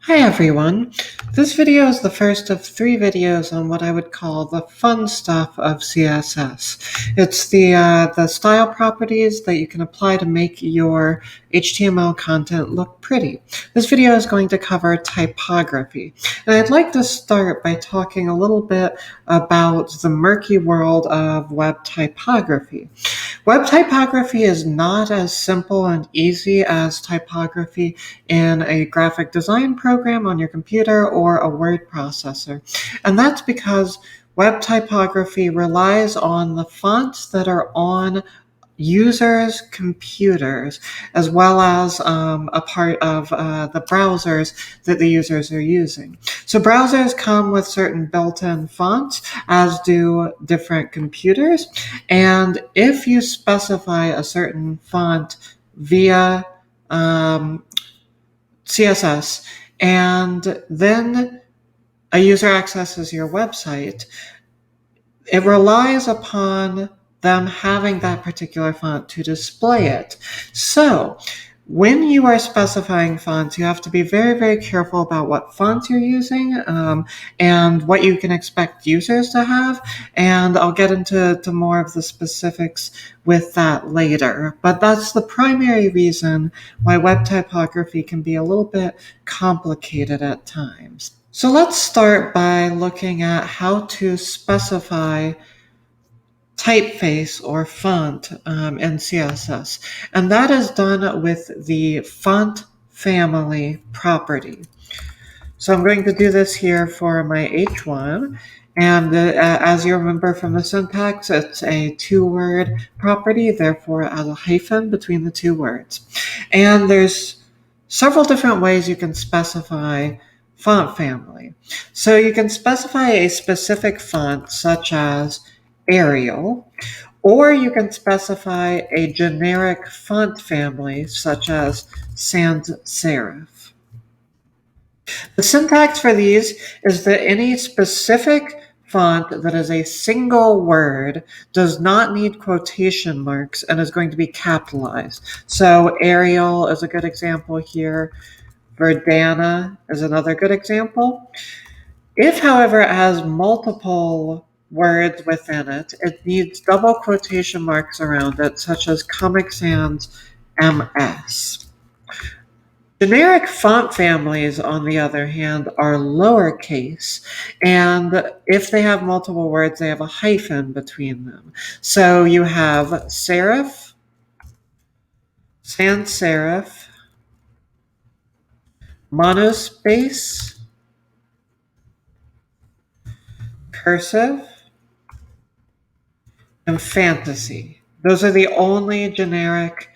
Hi everyone. This video is the first of 3 videos on what I would call the fun stuff of CSS. It's the style properties that you can apply to make your HTML content look pretty. This video is going to cover typography. And I'd like to start by talking a little bit about the murky world of web typography. Web typography is not as simple and easy as typography in a graphic design program on your computer or a word processor. And that's because web typography relies on the fonts that are on users' computers, as well as a part of the browsers that the users are using. So browsers come with certain built-in fonts, as do different computers. And if you specify a certain font via CSS, and then a user accesses your website, it relies upon them having that particular font to display it. So when you are specifying fonts, you have to be very, very careful about what fonts you're using and what you can expect users to have. And I'll get into more of the specifics with that later. But that's the primary reason why web typography can be a little bit complicated at times. So let's start by looking at how to specify typeface or font in CSS. And that is done with the font family property. So I'm going to do this here for my H1. And as you remember from the syntax, it's a 2-word property, therefore it has a hyphen between the 2 words. And there's several different ways you can specify font family. So you can specify a specific font such as Arial, or you can specify a generic font family such as sans serif. The syntax for these is that any specific font that is a single word does not need quotation marks and is going to be capitalized. So Arial is a good example here. Verdana is another good example. If, however, it has multiple words within it, it needs double quotation marks around it, such as Comic Sans MS. Generic font families, on the other hand, are lowercase, and if they have multiple words, they have a hyphen between them. So you have serif, sans serif, monospace, cursive, and fantasy. Those are the only generic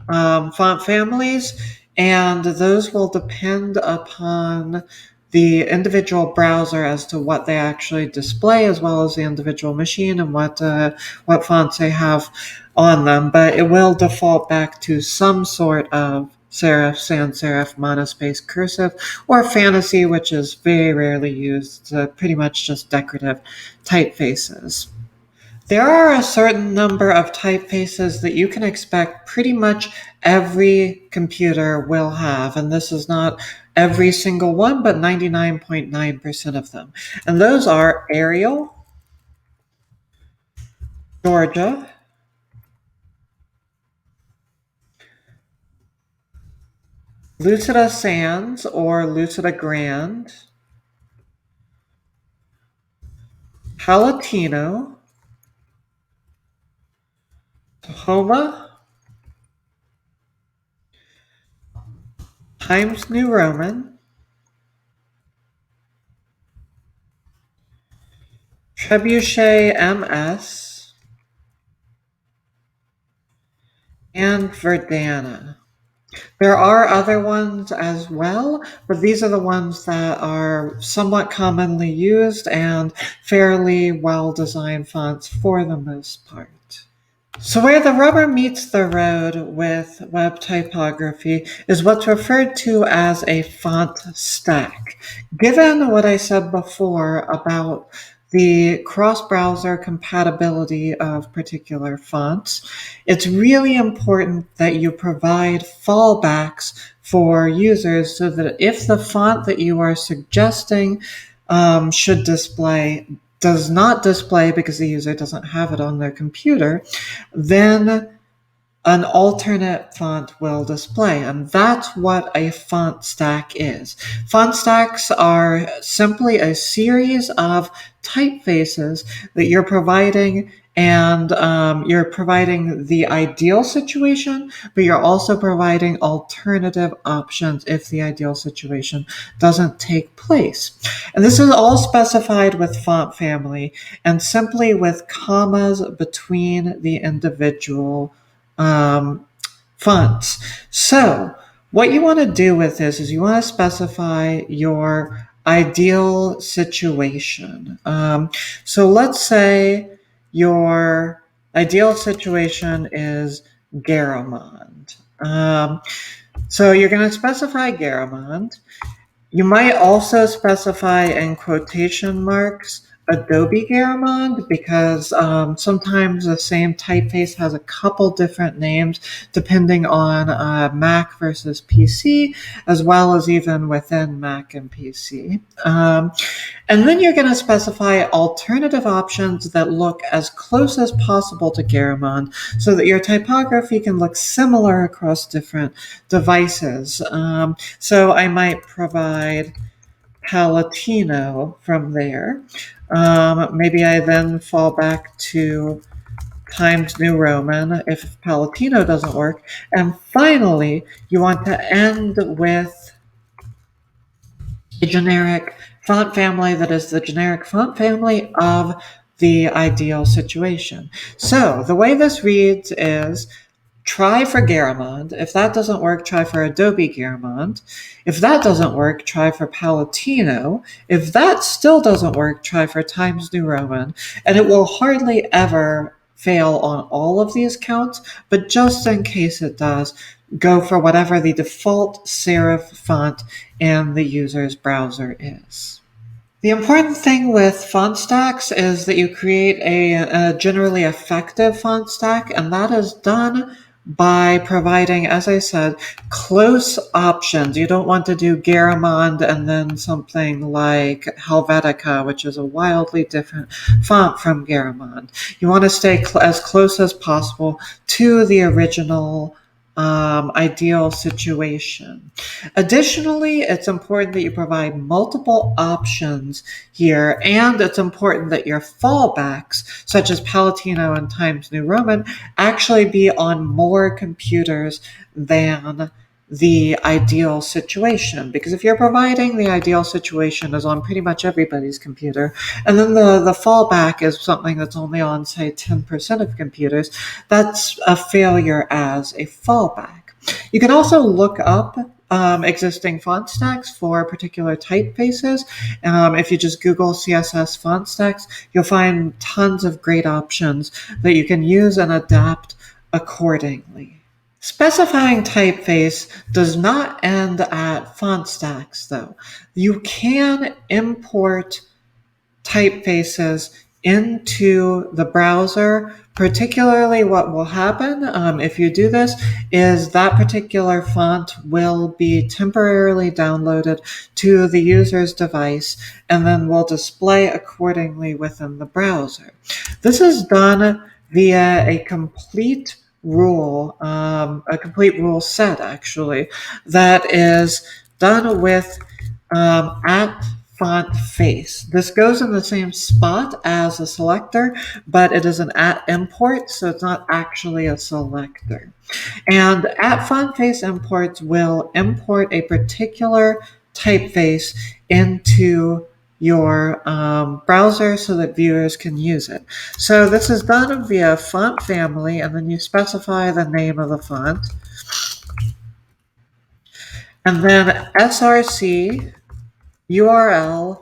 font families, and those will depend upon the individual browser as to what they actually display, as well as the individual machine and what fonts they have on them. But it will default back to some sort of serif, sans serif, monospace, cursive, or fantasy, which is very rarely used. It's pretty much just decorative typefaces. There are a certain number of typefaces that you can expect pretty much every computer will have, and this is not every single one, but 99.9% of them. And those are Arial, Georgia, Lucida Sans or Lucida Grand, Palatino, Tahoma, Times New Roman, Trebuchet MS, and Verdana. There are other ones as well, but these are the ones that are somewhat commonly used and fairly well-designed fonts for the most part. So where the rubber meets the road with web typography is what's referred to as a font stack. Given what I said before about the cross-browser compatibility of particular fonts, it's really important that you provide fallbacks for users so that if the font that you are suggesting should display does not display because the user doesn't have it on their computer, then an alternate font will display. And that's what a font stack is. Font stacks are simply a series of typefaces that you're providing, and you're providing the ideal situation, but you're also providing alternative options if the ideal situation doesn't take place. And this is all specified with font family and simply with commas between the individual um, fonts. So what you want to do with this is you want to specify your ideal situation. So let's say your ideal situation is Garamond. So you're going to specify Garamond. You might also specify in quotation marks Adobe Garamond because sometimes the same typeface has a couple different names depending on Mac versus PC, as well as even within Mac and PC. And then you're going to specify alternative options that look as close as possible to Garamond so that your typography can look similar across different devices. So I might provide Palatino from there. Maybe I then fall back to Times New Roman if Palatino doesn't work. And finally, you want to end with a generic font family that is the generic font family of the ideal situation. So the way this reads is try for Garamond. If that doesn't work, try for Adobe Garamond. If that doesn't work, try for Palatino. If that still doesn't work, try for Times New Roman. And it will hardly ever fail on all of these counts, but just in case it does, go for whatever the default serif font in the user's browser is. The important thing with font stacks is that you create a generally effective font stack, and that is done by providing, as I said, close options. You don't want to do Garamond and then something like Helvetica, which is a wildly different font from Garamond. You want to stay as close as possible to the original ideal situation. Additionally, it's important that you provide multiple options here, and it's important that your fallbacks, such as Palatino and Times New Roman, actually be on more computers than the ideal situation. Because if you're providing the ideal situation is on pretty much everybody's computer, and then the fallback is something that's only on, say, 10% of computers, that's a failure as a fallback. You can also look up existing font stacks for particular typefaces. If you just Google CSS font stacks, you'll find tons of great options that you can use and adapt accordingly. Specifying typeface does not end at font stacks, though. You can import typefaces into the browser. Particularly what will happen if you do this is that particular font will be temporarily downloaded to the user's device and then will display accordingly within the browser. This is done via a complete rule set actually, that is done with at font face. This goes in the same spot as a selector, but it is an at import, so it's not actually a selector. And at font face imports will import a particular typeface into your browser so that viewers can use it. So this is done via font family, and then you specify the name of the font. And then src, URL,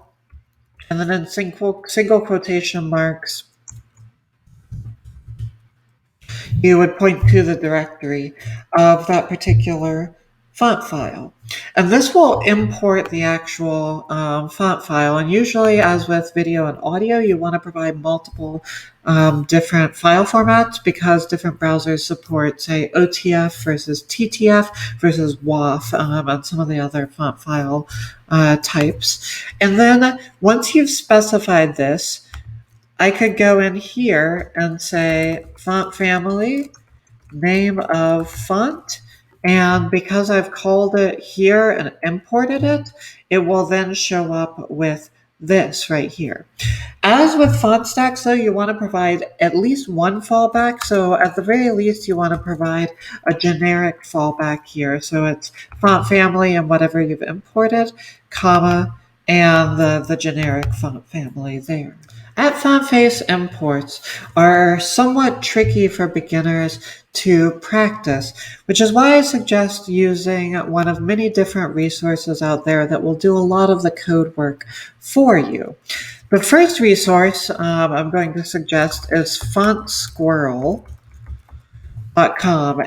and then in single quotation marks, you would point to the directory of that particular font file. And this will import the actual font file. And usually, as with video and audio, you want to provide multiple different file formats because different browsers support, say, OTF versus TTF versus WAF and some of the other font file types. And then once you've specified this, I could go in here and say font family, name of font, and because I've called it here and imported it, it will then show up with this right here. As with font stacks, though, you want to provide at least one fallback. So at the very least, you want to provide a generic fallback here. So it's font family and whatever you've imported, comma, and the generic font family there. At font face imports are somewhat tricky for beginners to practice, which is why I suggest using one of many different resources out there that will do a lot of the code work for you. The first resource I'm going to suggest is fontsquirrel.com,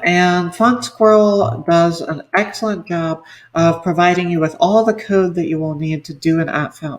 and FontSquirrel does an excellent job of providing you with all the code that you will need to do an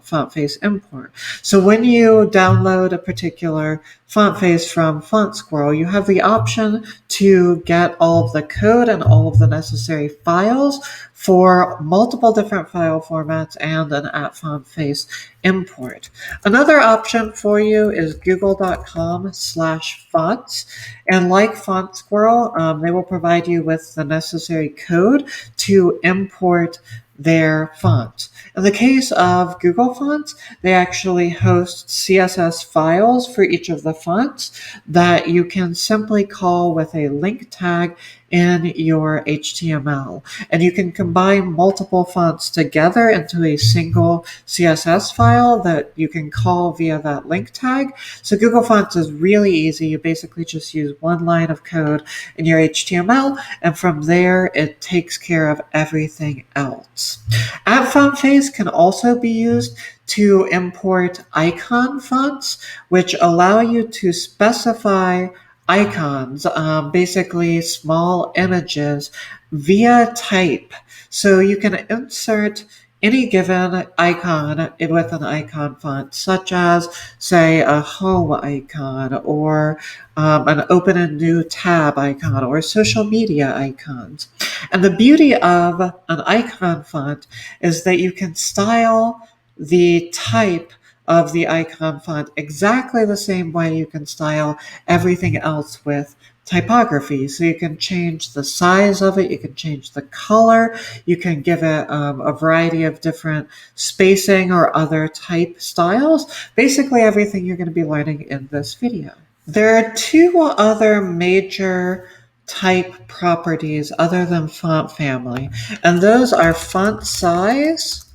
font face import. So when you download a particular font face from FontSquirrel, you have the option to get all of the code and all of the necessary files for multiple different file formats and an font face import. Another option for you is google.com/fonts, and like FontSquirrel, they will provide you with the necessary code to import their fonts. In the case of Google Fonts, they actually host CSS files for each of the fonts that you can simply call with a link tag in your HTML. And you can combine multiple fonts together into a single CSS file that you can call via that link tag. So Google Fonts is really easy. You basically just use one line of code in your HTML, and from there it takes care of everything else. @FontFace can also be used to import icon fonts, which allow you to specify icons, basically small images, via type. So you can insert any given icon with an icon font, such as, say, a home icon or an open a new tab icon or social media icons. And the beauty of an icon font is that you can style the type of the icon font exactly the same way you can style everything else with typography. So you can change the size of it, you can change the color, you can give it a variety of different spacing or other type styles, basically everything you're going to be learning in this video. There are two other major type properties other than font family, and those are font size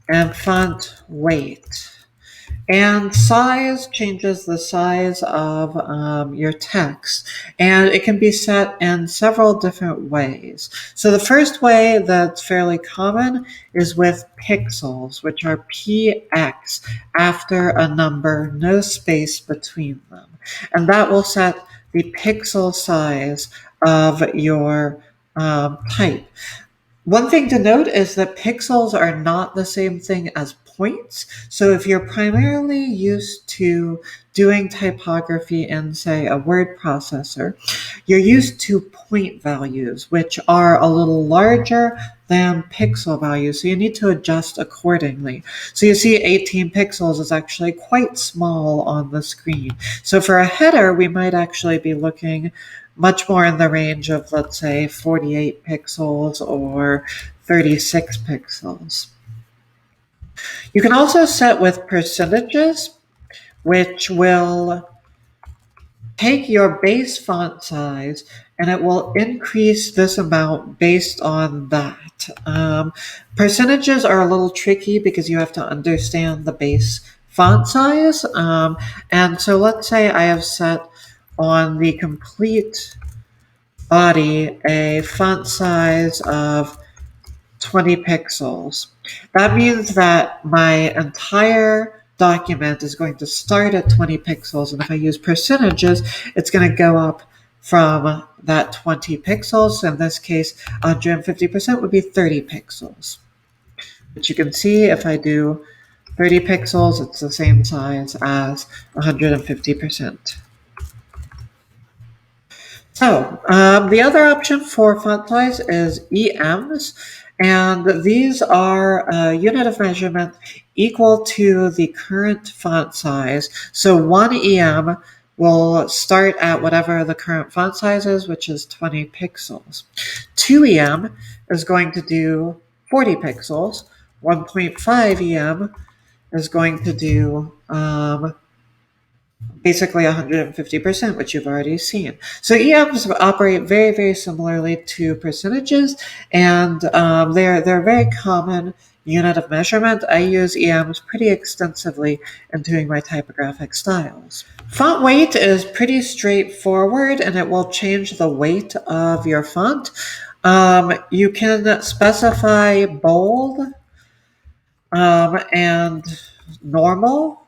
and font weight. And size changes the size of your text, and it can be set in several different ways. So the first way that's fairly common is with pixels, which are px after a number, no space between them. And that will set the pixel size of your type. One thing to note is that pixels are not the same thing as points. So if you're primarily used to doing typography in, say, a word processor, you're used to point values, which are a little larger than pixel values. So you need to adjust accordingly. So you see 18 pixels is actually quite small on the screen. So for a header, we might actually be looking much more in the range of, let's say, 48 pixels or 36 pixels. You can also set with percentages, which will take your base font size and it will increase this amount based on that. Percentages are a little tricky because you have to understand the base font size. And so let's say I have set on the complete body a font size of 20 pixels. That means that my entire document is going to start at 20 pixels, and if I use percentages, it's going to go up from that 20 pixels. In this case, 150% would be 30 pixels. But you can see if I do 30 pixels, it's the same size as 150%. So the other option for font size is EMs, and these are a unit of measurement equal to the current font size. So one EM will start at whatever the current font size is, which is 20 pixels. 2EM is going to do 40 pixels. 1.5 EM is going to do basically 150%, which you've already seen. So EMs operate very, very similarly to percentages, and they're a very common unit of measurement. I use EMs pretty extensively in doing my typographic styles. Font weight is pretty straightforward, and it will change the weight of your font. You can specify bold and normal,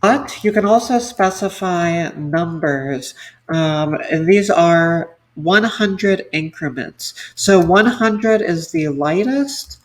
but you can also specify numbers, and these are 100 increments. So 100 is the lightest,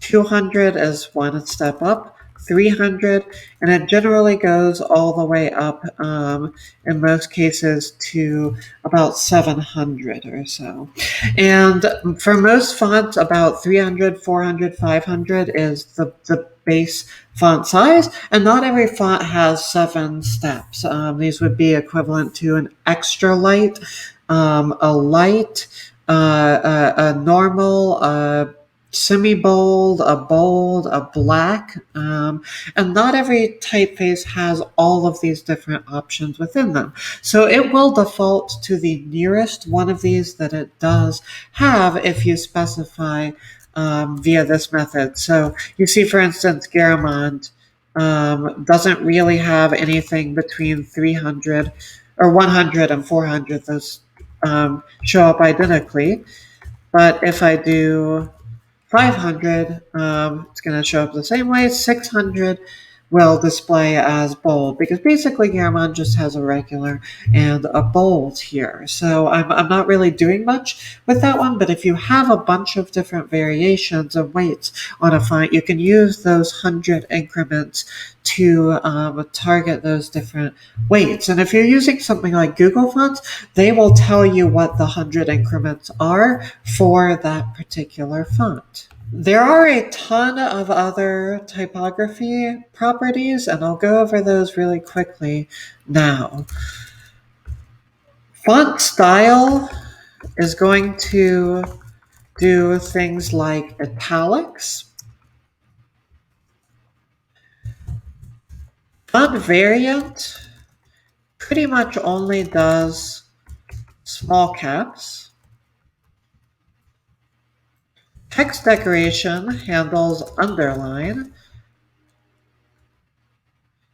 200 is one step up, 300, and it generally goes all the way up, in most cases, to about 700 or so. And for most fonts, about 300, 400, 500 is the base font size, and not every font has 7 steps. These would be equivalent to an extra light, a light, a normal, a semi-bold, a bold, a black, and not every typeface has all of these different options within them. So it will default to the nearest one of these that it does have if you specify via this method. So you see, for instance, Garamond doesn't really have anything between 300 or 100 and 400. Those show up identically. But if I do 500, it's going to show up the same way. 600 will display as bold, because basically Garamond just has a regular and a bold here. So I'm not really doing much with that one, but if you have a bunch of different variations of weights on a font, you can use those 100 increments to target those different weights. And if you're using something like Google Fonts, they will tell you what the 100 increments are for that particular font. There are a ton of other typography properties, and I'll go over those really quickly now. Font style is going to do things like italics. Font variant pretty much only does small caps. Text decoration handles underline.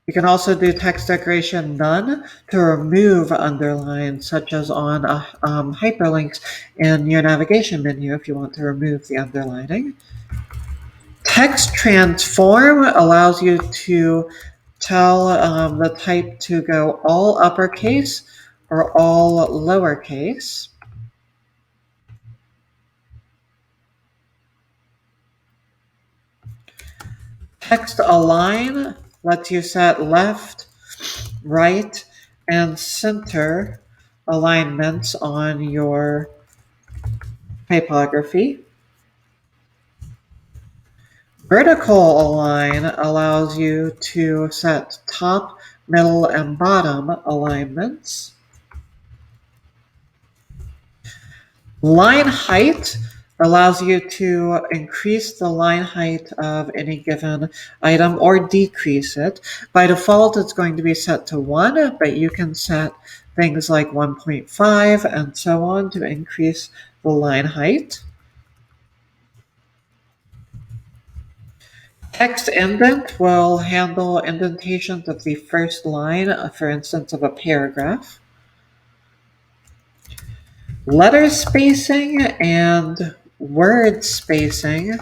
You can also do text decoration none to remove underlines, such as on hyperlinks in your navigation menu if you want to remove the underlining. Text transform allows you to tell the type to go all uppercase or all lowercase. Text align lets you set left, right, and center alignments on your typography. Vertical align allows you to set top, middle, and bottom alignments. Line height allows you to increase the line height of any given item or decrease it. By default, it's going to be set to 1, but you can set things like 1.5 and so on to increase the line height. Text indent will handle indentations of the first line, for instance, of a paragraph. Letter spacing and word spacing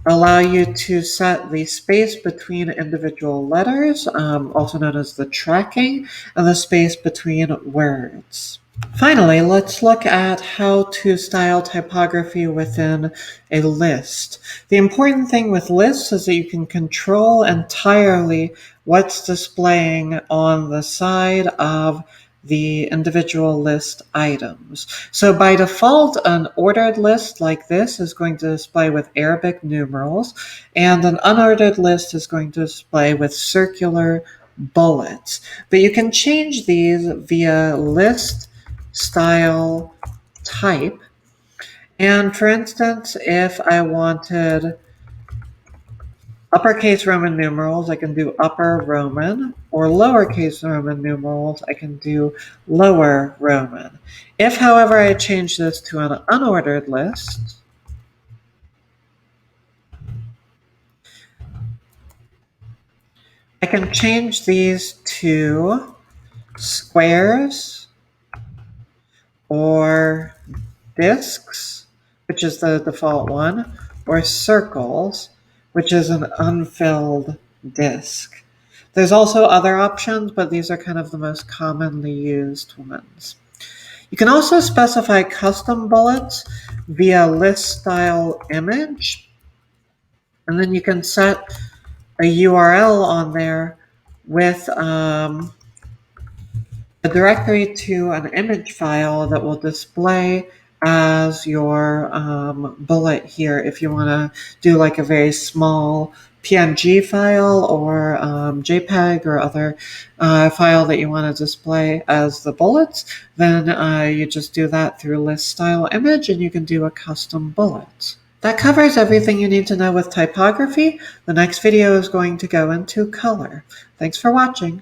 allow you to set the space between individual letters, also known as the tracking, and the space between words. Finally, let's look at how to style typography within a list. The important thing with lists is that you can control entirely what's displaying on the side of the individual list items. So by default, an ordered list like this is going to display with Arabic numerals, and an unordered list is going to display with circular bullets. But you can change these via list style type. And for instance, if I wanted uppercase Roman numerals, I can do upper Roman, or lowercase Roman numerals, I can do lower Roman. If, however, I change this to an unordered list, I can change these to squares or discs, which is the default one, or circles, which is an unfilled disk. There's also other options, but these are kind of the most commonly used ones. You can also specify custom bullets via list style image, and then you can set a URL on there with a directory to an image file that will display as your bullet here if you want to do like a very small PNG file or JPEG or other file that you want to display as the bullets, then you just do that through list style image and you can do a custom bullet. That covers everything you need to know with typography. The next video is going to go into color. Thanks for watching.